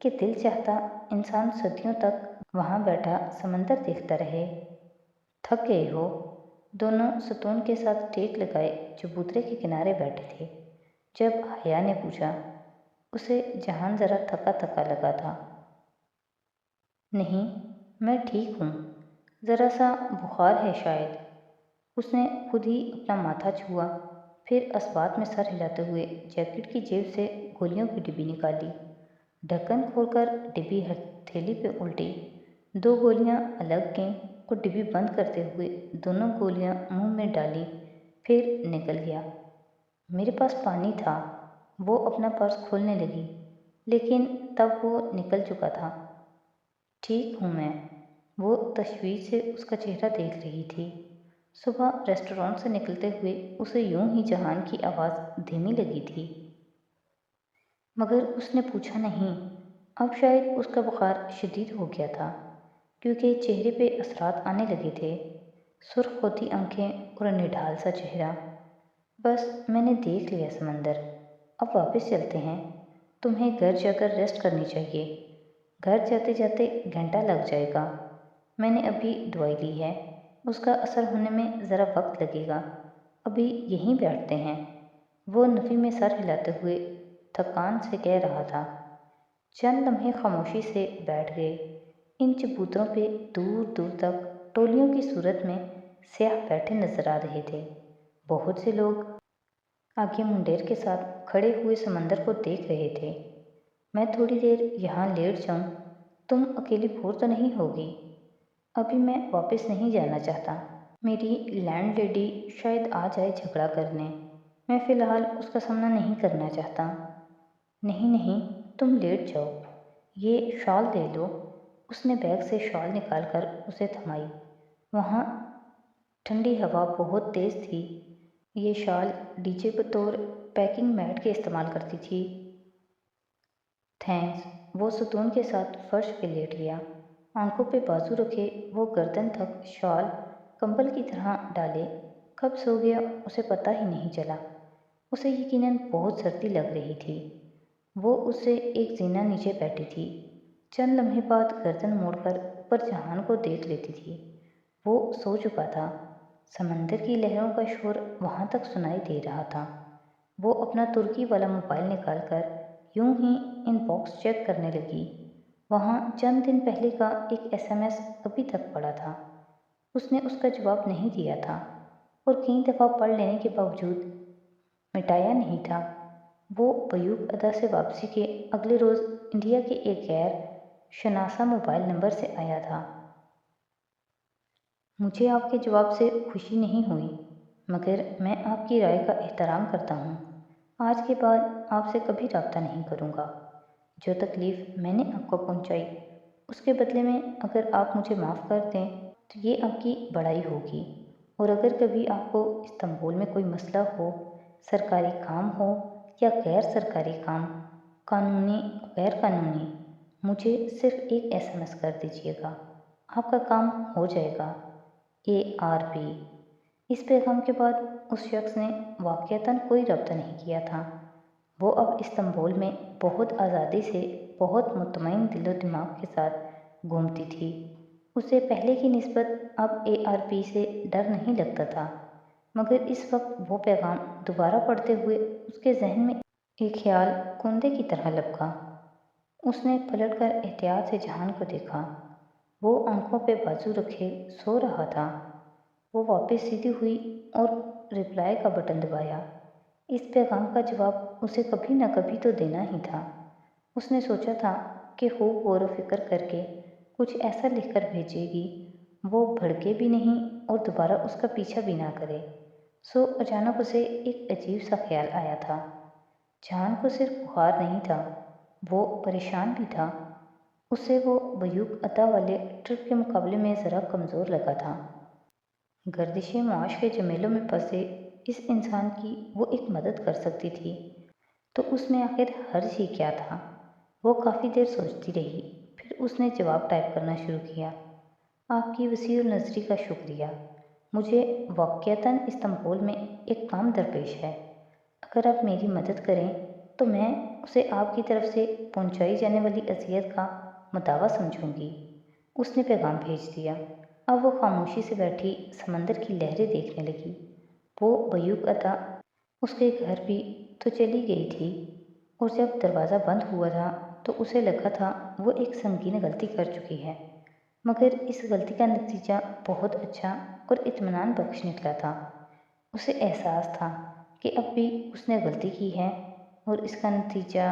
کہ دل چاہتا انسان صدیوں تک وہاں بیٹھا سمندر دیکھتا رہے۔ تھک گئے ہو؟ دونوں ستون کے ساتھ ٹیک لگائے چبوترے کے کنارے بیٹھے تھے جب حیا نے پوچھا۔ اسے جہان ذرا تھکا تھکا لگا تھا۔ نہیں، میں ٹھیک ہوں، ذرا سا بخار ہے شاید۔ اس نے خود ہی اپنا ماتھا چھوا، پھر اسبات میں سر ہلاتے ہوئے جیکٹ کی جیب سے گولیوں کی ڈبی نکالی۔ ڈھکن کھول کر ڈبی ہتھیلی پہ الٹی، 2 گولیاں الگ کیں اور ڈبی بند کرتے ہوئے دونوں گولیاں منہ میں ڈالیں، پھر نکل گیا۔ میرے پاس پانی تھا۔ وہ اپنا پرس کھولنے لگی، لیکن تب وہ نکل چکا تھا۔ ٹھیک ہوں میں۔ وہ تشویش سے اس کا چہرہ دیکھ رہی تھی۔ صبح ریسٹورانٹ سے نکلتے ہوئے اسے یوں ہی جہان کی آواز دھیمی لگی تھی، مگر اس نے پوچھا نہیں۔ اب شاید اس کا بخار شدید ہو گیا تھا، کیونکہ چہرے پہ اثرات آنے لگے تھے، سرخ ہوتی آنکھیں اور نڈھال سا چہرہ۔ بس میں نے دیکھ لیا سمندر، اب واپس چلتے ہیں۔ تمہیں گھر جا کر ریسٹ کرنی چاہیے، گھر جاتے جاتے گھنٹہ لگ جائے گا۔ میں نے ابھی دوائی لی ہے، اس کا اثر ہونے میں ذرا وقت لگے گا۔ ابھی یہیں بیٹھتے ہیں۔ وہ نفی میں سر ہلاتے ہوئے تھکان سے کہہ رہا تھا۔ چند لمحے خاموشی سے بیٹھ گئے۔ ان چبوتروں پہ دور دور تک ٹولیوں کی صورت میں سیاح بیٹھے نظر آ رہے تھے۔ بہت سے لوگ آگے منڈیر کے ساتھ کھڑے ہوئے سمندر کو دیکھ رہے تھے۔ میں تھوڑی دیر یہاں لیٹ جاؤں؟ تم اکیلی بور تو نہیں ہوگی؟ ابھی میں واپس نہیں جانا چاہتا۔ میری لینڈ لیڈی شاید آ جائے جھگڑا کرنے۔ میں فی الحال اس کا سامنا نہیں کرنا چاہتا۔ نہیں نہیں، تم لیٹ جاؤ، یہ شال لے لو۔ اس نے بیگ سے شال نکال کر اسے تھمائی۔ وہاں ٹھنڈی ہوا بہت تیز تھی۔ یہ شال ڈی جے بطور پیکنگ میٹ کے استعمال کرتی تھی۔ تھینکس۔ وہ ستون کے ساتھ فرش پہ لیٹ گیا۔ آنکھوں پہ بازو رکھے وہ گردن تک شال کمبل کی طرح ڈالے کب سو گیا اسے پتہ ہی نہیں چلا۔ اسے یقیناً بہت سردی لگ رہی تھی۔ وہ اس سے ایک زینہ نیچے بیٹھی تھی، چند لمحے بعد گردن موڑ کر اوپر جہان کو دیکھ لیتی تھی۔ وہ سو چکا تھا۔ سمندر کی لہروں کا شور وہاں تک سنائی دے رہا تھا۔ وہ اپنا ترکی والا موبائل نکال کر یوں ہی ان باکس چیک کرنے لگی۔ وہاں چند دن پہلے کا ایک SMS ابھی تک پڑا تھا۔ اس نے اس کا جواب نہیں دیا تھا اور کئی دفعہ پڑھ لینے کے باوجود مٹایا نہیں تھا۔ وہ بیوق ادا سے واپسی کے اگلے روز انڈیا کے ایک غیر شناسا موبائل نمبر سے آیا تھا۔ مجھے آپ کے جواب سے خوشی نہیں ہوئی، مگر میں آپ کی رائے کا احترام کرتا ہوں۔ آج کے بعد آپ سے کبھی رابطہ نہیں کروں گا۔ جو تکلیف میں نے آپ کو پہنچائی، اس کے بدلے میں اگر آپ مجھے معاف کر دیں تو یہ آپ کی بڑائی ہوگی، اور اگر کبھی آپ کو استنبول میں کوئی مسئلہ ہو، سرکاری کام ہو یا غیر سرکاری کام، قانونی غیر قانونی، مجھے صرف ایک SMS کر دیجیے گا، آپ کا کام ہو جائے گا۔ ARP۔ اس پیغام کے بعد اس شخص نے واقعتاً کوئی رابطہ نہیں کیا تھا۔ وہ اب استنبول میں بہت آزادی سے، بہت مطمئن دل و دماغ کے ساتھ گھومتی تھی۔ اسے پہلے کی نسبت اب ARP سے ڈر نہیں لگتا تھا، مگر اس وقت وہ پیغام دوبارہ پڑھتے ہوئے اس کے ذہن میں ایک خیال کندے کی طرح لپکا۔ اس نے پلٹ کر احتیاط سے جہان کو دیکھا۔ وہ آنکھوں پہ بازو رکھے سو رہا تھا۔ وہ واپس سیدھی ہوئی اور رپلائی کا بٹن دبایا۔ اس پیغام کا جواب اسے کبھی نہ کبھی تو دینا ہی تھا۔ اس نے سوچا تھا کہ خوب غور و فکر کر کے کچھ ایسا لکھ کر بھیجے گی وہ بھڑکے بھی نہیں اور دوبارہ اس کا پیچھا بھی نہ کرے۔ سو اچانک اسے ایک عجیب سا خیال آیا تھا۔ جہان کو صرف بخار نہیں تھا، وہ پریشان بھی تھا۔ اسے وہ بیوق ادا والے ٹرپ کے مقابلے میں ذرا کمزور لگا تھا۔ گردش معاش کے جمیلوں میں پھنسے اس انسان کی وہ ایک مدد کر سکتی تھی تو اس میں آخر حرج ہی کیا تھا؟ وہ کافی دیر سوچتی رہی، پھر اس نے جواب ٹائپ کرنا شروع کیا۔ آپ کی وسیع النظری کا شکریہ۔ مجھے واقعتاً استنبول میں ایک کام درپیش ہے۔ اگر آپ میری مدد کریں تو میں اسے آپ کی طرف سے پہنچائی جانے والی اذیت کا مداوع سمجھوں گی۔ اس نے پیغام بھیج دیا۔ اب وہ خاموشی سے بیٹھی سمندر کی لہریں دیکھنے لگی۔ وہ بیوق عطا اس کے گھر بھی تو چلی گئی تھی، اور جب دروازہ بند ہوا تھا تو اسے لگا تھا وہ ایک سنگین غلطی کر چکی ہے، مگر اس غلطی کا نتیجہ بہت اچھا اور اطمینان بخش نکلا تھا۔ اسے احساس تھا کہ اب بھی اس نے غلطی کی ہے اور اس کا نتیجہ